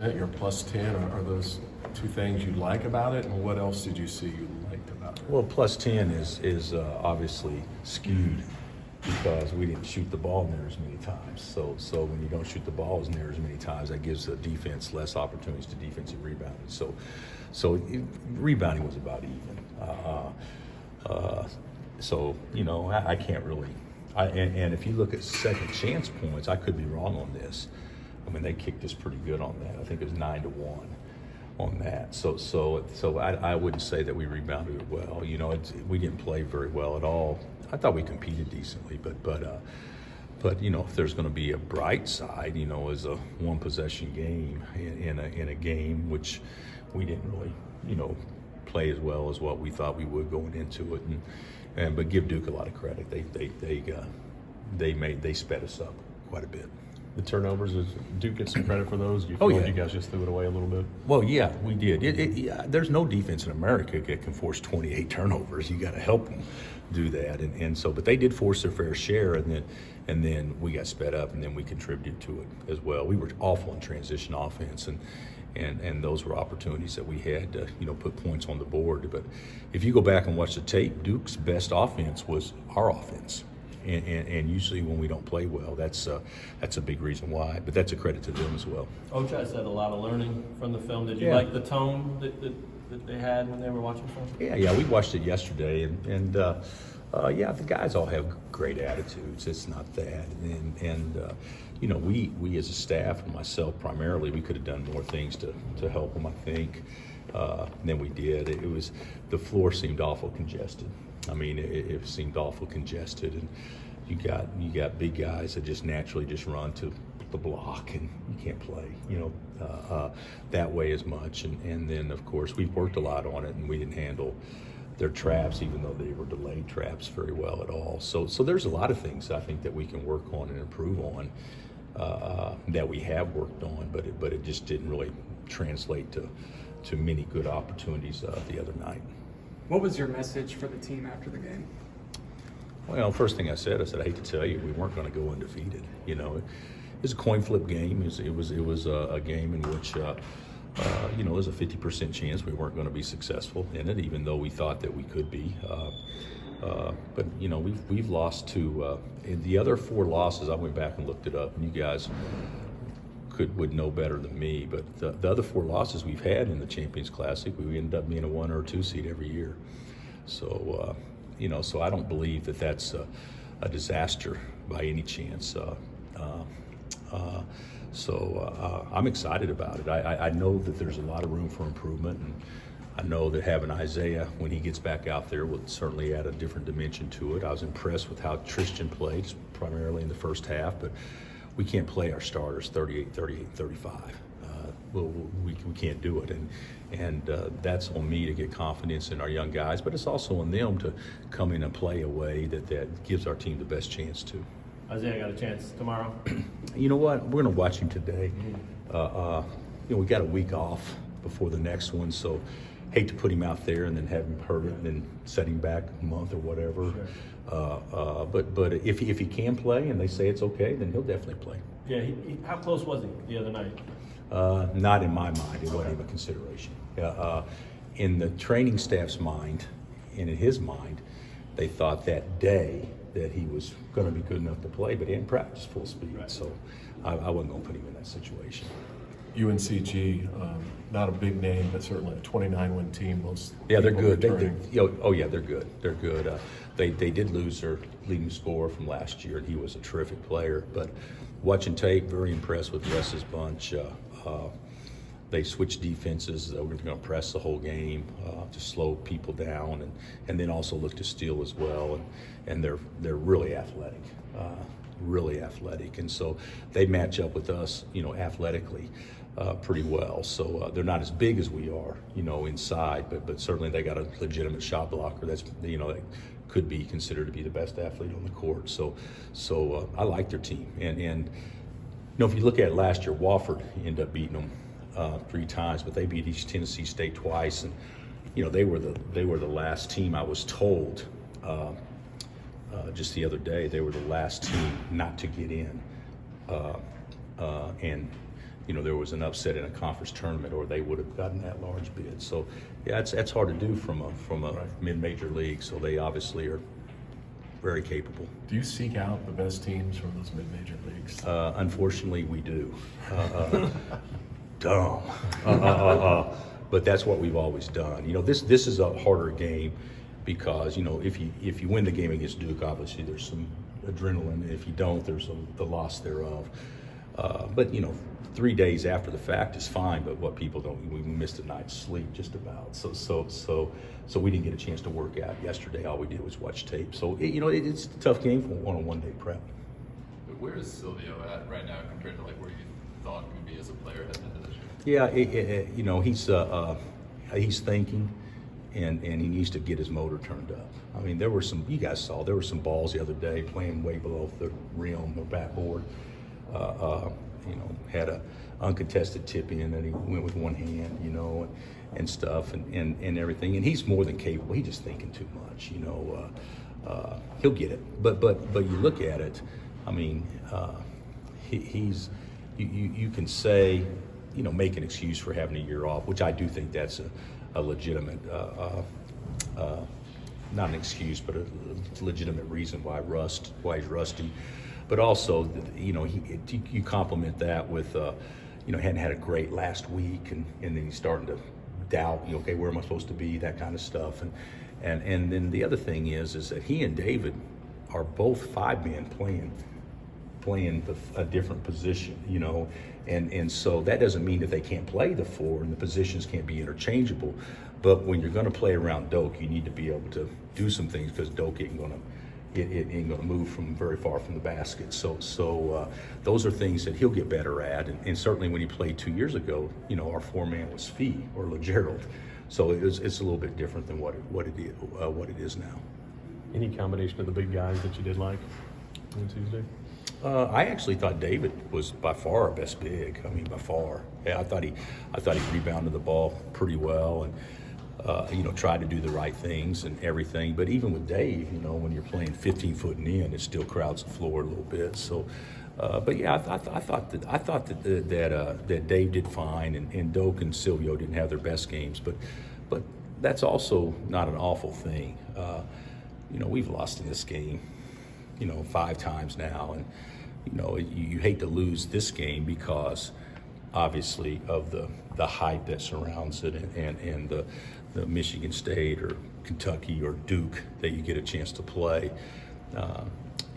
Your plus 10, are those two things you like about it, and what else did you see you liked about it? Well, plus 10 is obviously skewed because we didn't shoot the ball near as many times. So when you don't shoot the ball as near as many times, that gives the defense less opportunities to defensive rebounding. Rebounding was about even. I can't really. And if you look at second chance points, I could be wrong on this. I mean, they kicked us pretty good on that. I think it was 9-1 on that. So I wouldn't say that we rebounded it well. We didn't play very well at all. I thought we competed decently, but if there's going to be a bright side, as a one possession game in a game which we didn't really, play as well as what we thought we would going into it, but give Duke a lot of credit. They sped us up quite a bit. The turnovers, Duke get some credit for those? Do you Oh, feel yeah. like you guys just threw it away a little bit? Well, yeah, we did. There's no defense in America that can force 28 turnovers. You got to help them do that, but they did force their fair share, and then we got sped up, and then we contributed to it as well. We were awful in transition offense, and those were opportunities that we had to put points on the board. But if you go back and watch the tape, Duke's best offense was our offense. And usually when we don't play well, that's a big reason why. But that's a credit to them as well. Ochai said a lot of learning from the film. Did you Yeah. like the tone that they had when they were watching film? Yeah, we watched it yesterday, and the guys all have great attitudes. It's not that, we as a staff and myself primarily, we could have done more things to help them, I think, than we did. The floor seemed awful congested. I mean, it seemed awful congested, and you got big guys that just naturally just run to the block, and you can't play, that way as much. And then, of course, we've worked a lot on it, and we didn't handle their traps, even though they were delayed traps, very well at all. So there's a lot of things I think that we can work on and improve on, that we have worked on, but it just didn't really translate to many good opportunities the other night. What was your message for the team after the game? Well, first thing I said, I hate to tell you, we weren't going to go undefeated. It was a coin flip game. It was a game in which, there was a 50% chance we weren't going to be successful in it, even though we thought that we could be. But we've lost to in the other 4 losses. I went back and looked it up, and you guys would know better than me. But the other 4 losses we've had in the Champions Classic, we ended up being a 1 or 2 seed every year. So so I don't believe that that's a disaster by any chance. I'm excited about it. I know that there's a lot of room for improvement, and I know that having Isaiah, when he gets back out there, will certainly add a different dimension to it. I was impressed with how Tristan played, primarily in the first half, but we can't play our starters 38, 35. We can't do it, and that's on me to get confidence in our young guys, but it's also on them to come in and play a way that gives our team the best chance to. Isaiah got a chance tomorrow. You know what? We're going to watch him today. We got a week off before the next one, so hate to put him out there and then have him hurt and then set him back a month or whatever. Sure. But if he can play and they say it's okay, then he'll definitely play. Yeah. How close was he the other night? Not in my mind. It wasn't even a consideration. In the training staff's mind and in his mind, they thought that day that he was going to be good enough to play, but he hadn't practiced full speed. Right. So I wasn't going to put him in that situation. UNCG, not a big name, but certainly a 29-win team. Yeah, they're good. They're good. They're good. They did lose their leading scorer from last year, and he was a terrific player. But watching tape, very impressed with Wes's bunch. They switched defenses. We're going to press the whole game to slow people down, and then also look to steal as well. And they're really athletic. And so they match up with us, athletically, pretty well. So they're not as big as we are, inside, but certainly they got a legitimate shot blocker that's, that could be considered to be the best athlete on the court. So I like their team. And if you look at it last year, Wofford ended up beating them 3 times, but they beat East Tennessee State twice, and they were the last team, I was told just the other day, they were the last team not to get in, and there was an upset in a conference tournament, or they would have gotten that large bid. So, yeah, that's hard to do from a mid-major league. So they obviously are very capable. Do you seek out the best teams from those mid-major leagues? Unfortunately, we do. Dumb. But that's what we've always done. This is a harder game because if you win the game against Duke, obviously there's some adrenaline. If you don't, there's the loss thereof. But 3 days after the fact is fine. But what people don't, we missed a night's sleep just about. So we didn't get a chance to work out yesterday. All we did was watch tape. So it's a tough game for a one-day prep. But where is Silvio at right now compared to where you thought he would be as a player heading into this year? Yeah, he's thinking, and he needs to get his motor turned up. I mean, there were some, you guys saw, there were some balls the other day playing way below the rim or backboard. Had a uncontested tip in that he went with one hand, and stuff and everything. And he's more than capable. He's just thinking too much, he'll get it. But you look at it, I mean, you can say, make an excuse for having a year off, which I do think that's a legitimate, not an excuse, but a legitimate reason why he's rusty. But also, you complement that with, hadn't had a great last week, and then he's starting to doubt, okay, where am I supposed to be, that kind of stuff. And then the other thing is that he and David are both 5-man playing a different position, and so that doesn't mean that they can't play the 4 and the positions can't be interchangeable. But when you're going to play around Doak, you need to be able to do some things because Doak ain't going to move from very far from the basket. So those are things that he'll get better at. And certainly when he played 2 years ago, our 4-man was Fee or LeGerald. So it's a little bit different than what it is now. Any combination of the big guys that you did like on Tuesday? I actually thought David was by far our best big. I mean, by far. Yeah, I thought he rebounded the ball pretty well and tried to do the right things and everything. But even with Dave, when you're playing 15 foot and in, it still crowds the floor a little bit. So, but yeah, I thought that Dave did fine, and Doak and Silvio didn't have their best games. But that's also not an awful thing. We've lost in this game, 5 times now, and you hate to lose this game because obviously of the hype that surrounds it and the Michigan State or Kentucky or Duke that you get a chance to play.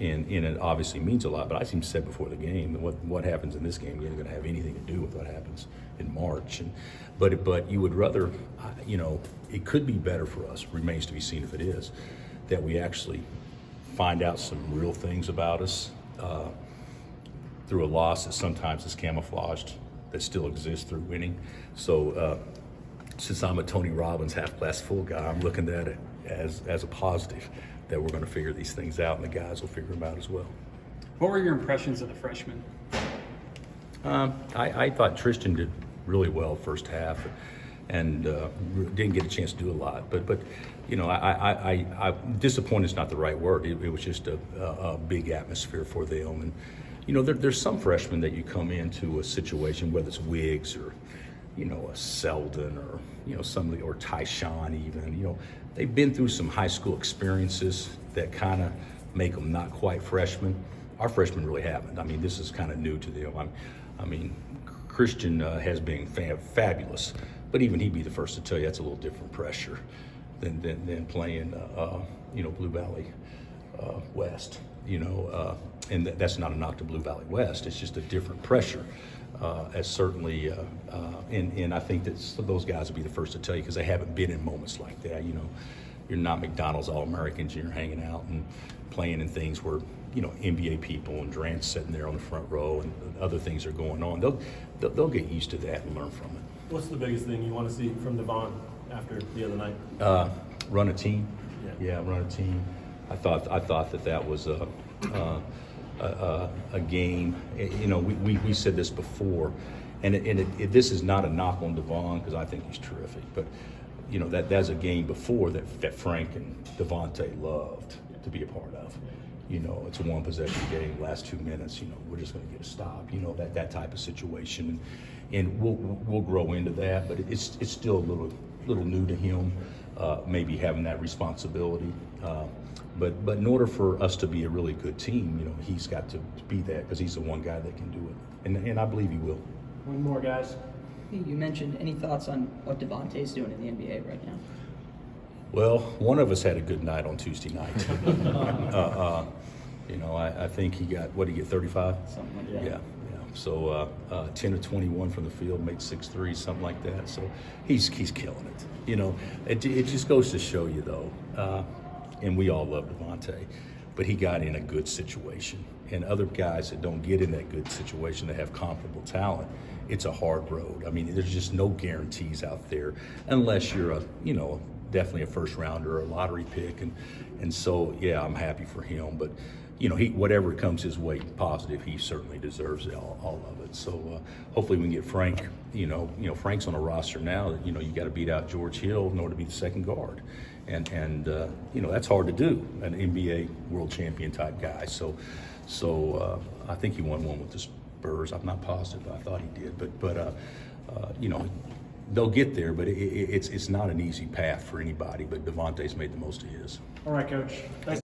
And it obviously means a lot, but I seem to said before the game that what happens in this game isn't going to have anything to do with what happens in March. But you would rather, it could be better for us, remains to be seen if it is, that we actually find out some real things about us through a loss that sometimes is camouflaged, that still exists through winning. So since I'm a Tony Robbins half glass full guy, I'm looking at it as a positive that we're going to figure these things out, and the guys will figure them out as well. What were your impressions of the freshmen? I thought Tristan did really well first half, and didn't get a chance to do a lot. But I disappointed is not the right word. It was just a big atmosphere for them. And there's some freshmen that you come into a situation, whether it's Wiggs or a Selden or somebody, or Tyshawn even. They've been through some high school experiences that kind of make them not quite freshmen. Our freshmen really haven't. I mean, this is kind of new to them. I mean, Christian has been fabulous, but even he'd be the first to tell you that's a little different pressure than playing, Blue Valley West. And that's not a knock to Blue Valley West. It's just a different pressure. As certainly, and I think that those guys will be the first to tell you because they haven't been in moments like that. You're not McDonald's All-Americans. You're hanging out and playing in things where NBA people and Durant's sitting there on the front row and other things are going on. They'll get used to that and learn from it. What's the biggest thing you want to see from Devon after the other night? Run a team. Yeah, run a team. I thought that was a game. We said this before, and this is not a knock on Devon because I think he's terrific. But that's a game before that Frank and Devontae loved to be a part of. You know, it's a one possession game, last 2 minutes, you know, we're just going to get a stop, you know, that type of situation. And we'll grow into that, but it's still a little new to him, maybe having that responsibility. But in order for us to be a really good team, you know, he's got to be that, because he's the one guy that can do it. And I believe he will. One more, guys. You mentioned any thoughts on what Devontae's doing in the NBA right now? Well, one of us had a good night on Tuesday night. You know, I think he got, what did he get, 35? Something like that. Yeah. So 10 of 21 from the field, made 6 threes, something like that. So he's killing it. You know, it just goes to show you, though, and we all love Devontae, but he got in a good situation. And other guys that don't get in that good situation, that have comparable talent, it's a hard road. I mean, there's just no guarantees out there unless you're definitely a first rounder or a lottery pick. And so, yeah, I'm happy for him. But, you know, whatever comes his way positive, he certainly deserves all of it. So hopefully we can get Frank. You know, Frank's on a roster now that, you know, you got to beat out George Hill in order to be the second guard. And you know, that's hard to do, an NBA world champion type guy. So I think he won one with the Spurs. I'm not positive. I thought he did. But you know, they'll get there, but it's not an easy path for anybody. But Devontae's made the most of his. All right, Coach. Thanks.